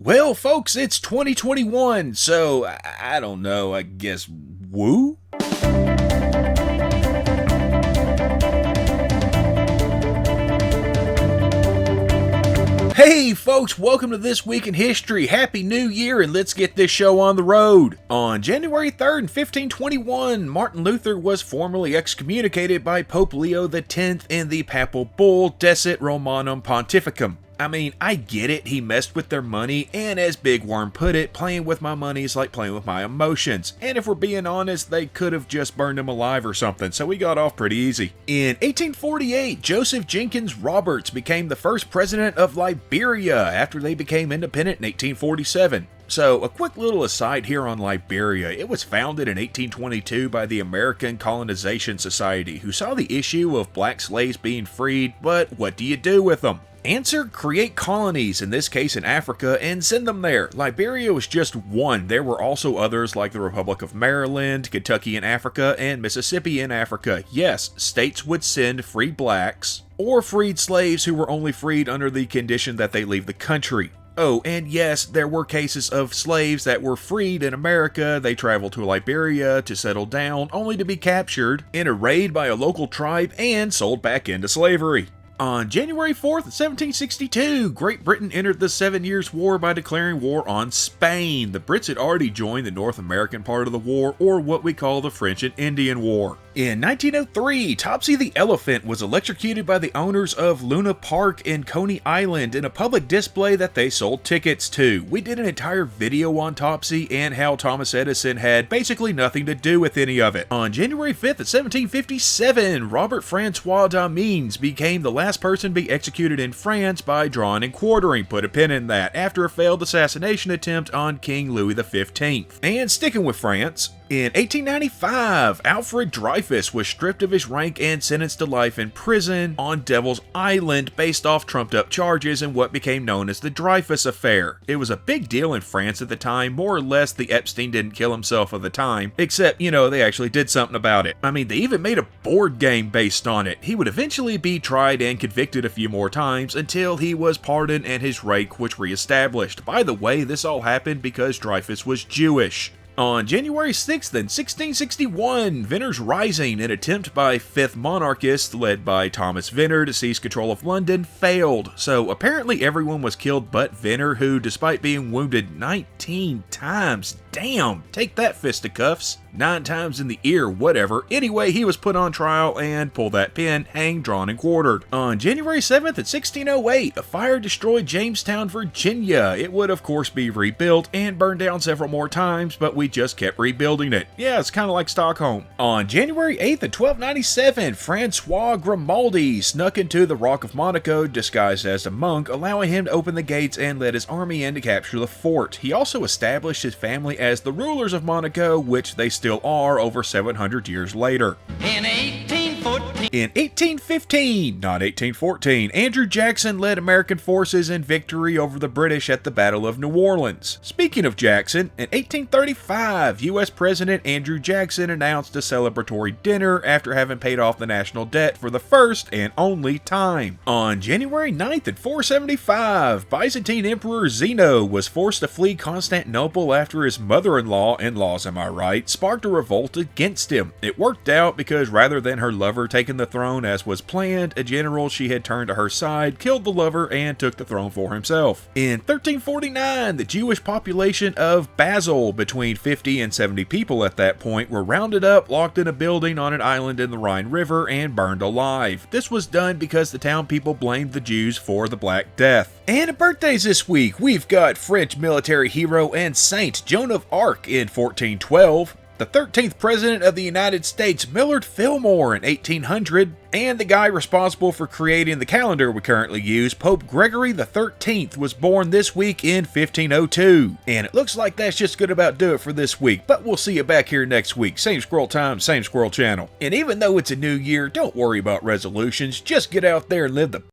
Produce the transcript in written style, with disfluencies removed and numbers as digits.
Well, folks, it's 2021, so I don't know, I guess woo? Hey folks, welcome to This Week in History. Happy New Year, and let's get this show on the road. On January 3rd, 1521, Martin Luther was formally excommunicated by Pope Leo X in the papal bull Decet Romanum Pontificum. I mean, I get it, he messed with their money, and as Big Worm put it, playing with my money is like playing with my emotions. And if we're being honest, they could have just burned him alive or something, so we got off pretty easy. In 1848, Joseph Jenkins Roberts became the first president of Liberia after they became independent in 1847. So, a quick little aside here on Liberia. It was founded in 1822 by the American Colonization Society, who saw the issue of black slaves being freed, but what do you do with them? Answer: create colonies, in this case in Africa, and send them there. Liberia was just one. There were also others like the Republic of Maryland, Kentucky in Africa, and Mississippi in Africa. Yes, states would send free blacks or freed slaves who were only freed under the condition that they leave the country. Oh, and yes, there were cases of slaves that were freed in America. They traveled to Liberia to settle down, only to be captured in a raid by a local tribe and sold back into slavery. On January 4th, 1762, Great Britain entered the 7 Years' War by declaring war on Spain. The Brits had already joined the North American part of the war, or what we call the French and Indian War. In 1903, Topsy the elephant was electrocuted by the owners of Luna Park in Coney Island in a public display that they sold tickets to. We did an entire video on Topsy and how Thomas Edison had basically nothing to do with any of it. On January 5th, 1757, Robert Francois d'Amiens became the last person to be executed in France by drawing and quartering. Put a pin in that, after a failed assassination attempt on King Louis XV. And sticking with France, in 1895, Alfred Dreyfus was stripped of his rank and sentenced to life in prison on Devil's Island based off trumped-up charges in what became known as the Dreyfus Affair. It was a big deal in France at the time, more or less the Epstein didn't kill himself of the time, except, they actually did something about it. I mean, they even made a board game based on it. He would eventually be tried and convicted a few more times until he was pardoned and his rank was reestablished. By the way, this all happened because Dreyfus was Jewish. On January 6th, 1661, Vinners Rising, an attempt by fifth monarchists led by Thomas Venner to seize control of London, failed. So apparently everyone was killed but Venner, who, despite being wounded 19 times, damn, take that, fisticuffs, 9 times in the ear, whatever. Anyway, he was put on trial and, pull that pin, hanged, drawn, and quartered. On January 7th, 1608, a fire destroyed Jamestown, Virginia. It would, of course, be rebuilt and burned down several more times, but we just kept rebuilding it. Yeah, it's kind of like Stockholm. On January 8th, 1297, Francois Grimaldi snuck into the Rock of Monaco disguised as a monk, allowing him to open the gates and led his army in to capture the fort. He also established his family as the rulers of Monaco, which they still are over 700 years later. In 1815, not 1814, Andrew Jackson led American forces in victory over the British at the Battle of New Orleans. Speaking of Jackson, in 1835, U.S. President Andrew Jackson announced a celebratory dinner after having paid off the national debt for the first and only time. On January 9th, 475, Byzantine Emperor Zeno was forced to flee Constantinople after his mother-in-law, am I right, sparked a revolt against him. It worked out because rather than her lover taking the throne as was planned, a general she had turned to her side killed the lover and took the throne for himself. In 1349, the Jewish population of Basil, between 50 and 70 people at that point, were rounded up, locked in a building on an island in the Rhine River, and burned alive. This was done because the town people blamed the Jews for the Black Death. And birthdays this week, we've got French military hero and saint Joan of Arc in 1412, the 13th President of the United States, Millard Fillmore, in 1800, and the guy responsible for creating the calendar we currently use, Pope Gregory XIII, was born this week in 1502. And it looks like that's just gonna about do it for this week, but we'll see you back here next week. Same squirrel time, same squirrel channel. And even though it's a new year, don't worry about resolutions, just get out there and live the